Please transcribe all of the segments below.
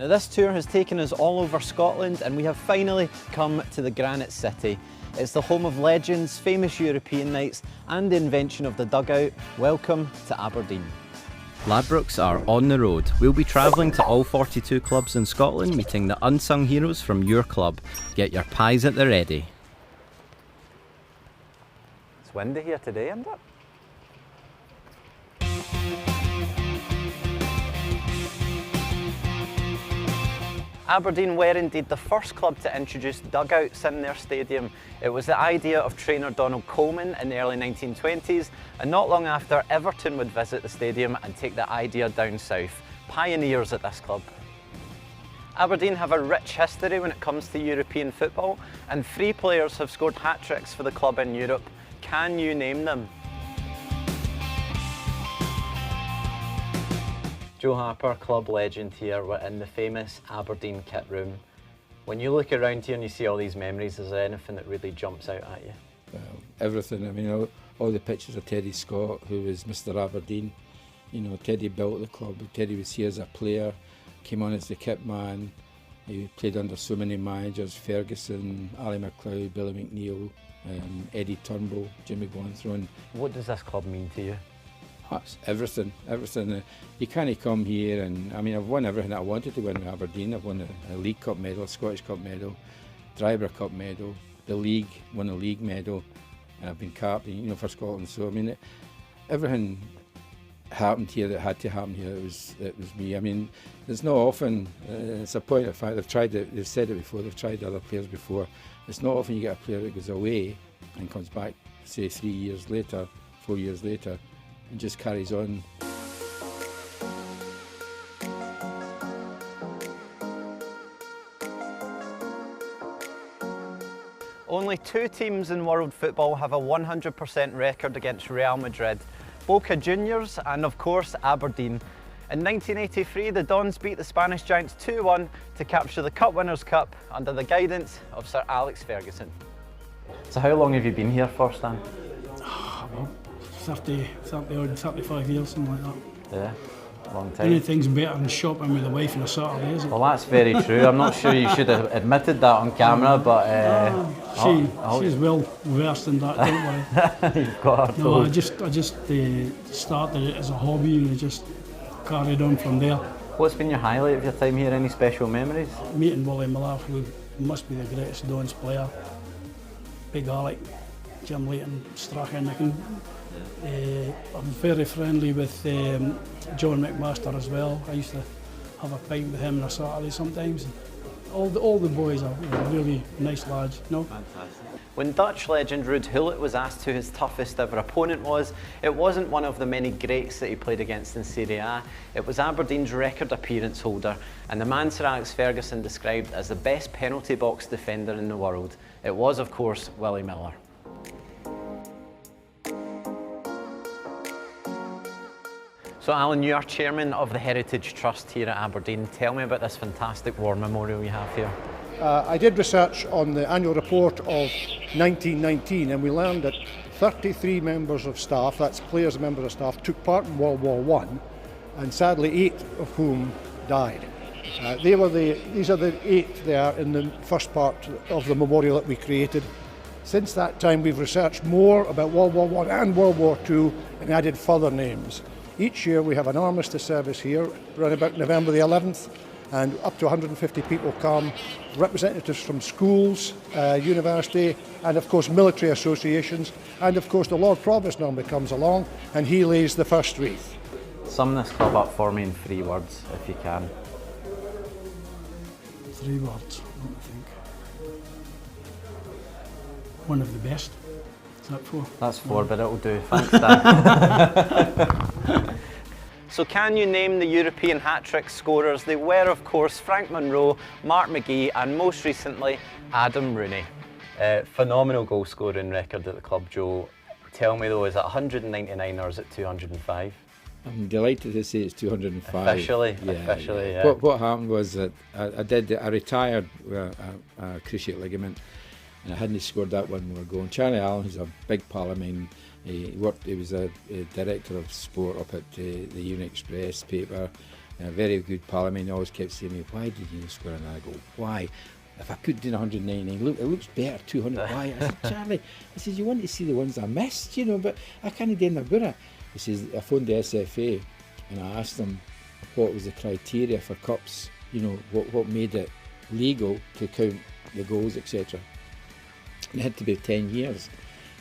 Now this tour has taken us all over Scotland and we have finally come to the Granite City. It's the home of legends, famous European nights and the invention of the dugout. Welcome to Aberdeen. Ladbrokes are on the road. We'll be travelling to all 42 clubs in Scotland, meeting the unsung heroes from your club. Get your pies at the ready. It's windy here today, isn't it? Aberdeen were indeed the first club to introduce dugouts in their stadium. It was the idea of trainer Donald Coleman in the early 1920s, and not long after, Everton would visit the stadium and take the idea down south. Pioneers at this club. Aberdeen have a rich history when it comes to European football, and 3 players have scored hat-tricks for the club in Europe. Can you name them? Joe Harper, club legend here. We're in the famous Aberdeen kit room. When you look around here and you see all these memories, is there anything that really jumps out at you? Well, everything. I mean, all the pictures of Teddy Scott, who was Mr. Aberdeen. You know, Teddy built the club. Teddy was here as a player, came on as the kit man. He played under so many managers: Ferguson, Ali McLeod, Billy McNeil, Eddie Turnbull, Jimmy Gonthron. What does this club mean to you? That's everything, everything. You can't come here and, I mean, I've won everything that I wanted to win with Aberdeen. I've won a League Cup medal, a Scottish Cup medal, Driver Cup medal, the league, won a league medal, and I've been captain, you know, for Scotland. So, I mean, everything happened here that had to happen here. It was me. I mean, there's not often, it's a point of fact, they've said it before, they've tried other players before. It's not often you get a player that goes away and comes back, say, 3 years later, 4 years later, and just carries on. Only 2 teams in world football have a 100% record against Real Madrid. Boca Juniors and of course Aberdeen. In 1983 the Dons beat the Spanish Giants 2-1 to capture the Cup Winners' Cup under the guidance of Sir Alex Ferguson. So how long have you been here for, Stan? 30 odd, 35 years, something like that. Yeah, long time. Anything's better than shopping with the wife on a Saturday, isn't it? Well, that's very true. I'm not sure you should have admitted that on camera, but she's well versed in that, don't worry. You've got her. No, I just started it as a hobby and I just carried on from there. What's been your highlight of your time here? Any special memories? Meeting Willie Miller, who must be the greatest Dons player. Big Alec, Jim Leighton, Strachan. I'm very friendly with John McMaster as well. I used to have a pint with him on a Saturday sometimes. All the boys are really nice lads, you know? Fantastic. When Dutch legend Ruud Gullit was asked who his toughest ever opponent was, it wasn't one of the many greats that he played against in Serie A. It was Aberdeen's record appearance holder and the man Sir Alex Ferguson described as the best penalty box defender in the world. It was, of course, Willie Miller. So Alan, you are chairman of the Heritage Trust here at Aberdeen. Tell me about this fantastic war memorial you have here. I did research on the annual report of 1919 and we learned that 33 members of staff, that's players and members of staff, took part in World War I and sadly 8 of whom died. These are the 8 there in the first part of the memorial that we created. Since that time we've researched more about World War I and World War II and added further names. Each year we have an armistice service here around about November the 11th and up to 150 people come, representatives from schools, university and of course military associations, and of course the Lord Provost normally comes along and he lays the first wreath. Sum this club up for me in 3 words if you can. 3 words, I think. One of the best. Is that 4? That's 4, but it'll do. Thanks, Dan. So can you name the European hat-trick scorers? They were, of course, Frank Monroe, Mark McGee and most recently, Adam Rooney. Phenomenal goal scoring record at the club, Joe. Tell me though, is it 199 or is it 205? I'm delighted to say it's 205. Officially, yeah. What happened was that I retired with a cruciate ligament and I hadn't scored that one more goal. And Charlie Allen, who's a big pal of mine, he was a director of sport up at the Union Express paper, And a very good pal of mine always kept saying to me, why did you score? And I go, why? If I could do 199, look, it looks better, 200, why? I said, Charlie, I said, you want to see the ones I missed, you know, but I can't do anything about it. He says, I phoned the SFA and I asked them what was the criteria for cups, you know, what made it legal to count the goals, etc. And it had to be 10 years.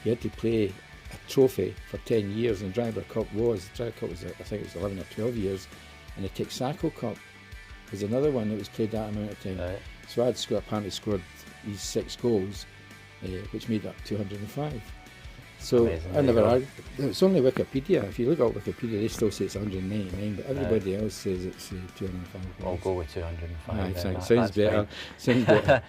You had to play a trophy for 10 years, and Driver Cup was, I think it was 11 or 12 years, and the Texaco Cup was another one that was played that amount of time. Right. So apparently scored these 6 goals, which made up 205. So amazing. I never argued. It's only Wikipedia. If you look at Wikipedia, they still say it's 199, but everybody else says it's 205. I'll go with 205. Aye, then. sounds better. Fine. Sounds better.